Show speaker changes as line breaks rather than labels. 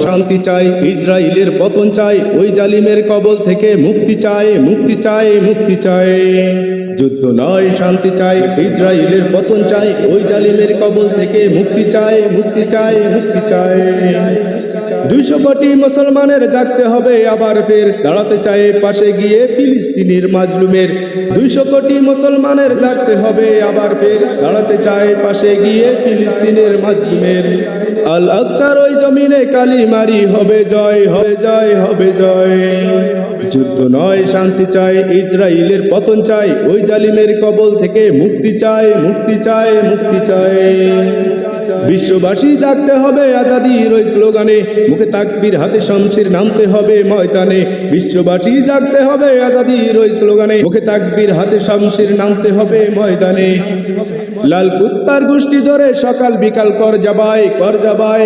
শান্তি চাই, ইসরায়েলের পতন চাই, ওই জালিমের কবল থেকে মুক্তি চাই, মুক্তি চাই, মুক্তি চাই। যুদ্ধ নয় শান্তি চাই, ইসরায়েলের পতন চাই, ওই জালিমের কবল থেকে মুক্তি চাই, মুক্তি চাই, মুক্তি চাই। 200 কোটি মুসলমানের জাগতে হবে আবার ফের, দাঁড়াতে চাই পাশে গিয়ে ফিলিস্তিনের মাজলুমের। 200 কোটি মুসলমানের জাগতে হবে আবার ফের, দাঁড়াতে চাই পাশে গিয়ে ফিলিস্তিনের মাজলুমের। আল আকসার ওই জমিনে কালিমারি হবে জয়, হবে জয়, হবে জয়। যুদ্ধ নয় শান্তি চাই, ইসরায়েলের পতন চাই, ওই জালিমের কবল থেকে মুক্তি চাই, মুক্তি চাই, মুক্তি চাই। বিশ্ববাসী জাগতে হবে আজাদির ওই স্লোগানে, মুখে তাকবীর হাতে শামশির নামতে হবে ময়দানে। বিশ্ববাসী জাগতে হবে আজাদির ওই স্লোগানে, মুখে তাকবীর হাতে শামশির নামতে হবে ময়দানে। লাল কুত্তার গোষ্ঠী ধরে সকাল বিকাল কর যাবাই, কর যাবাই।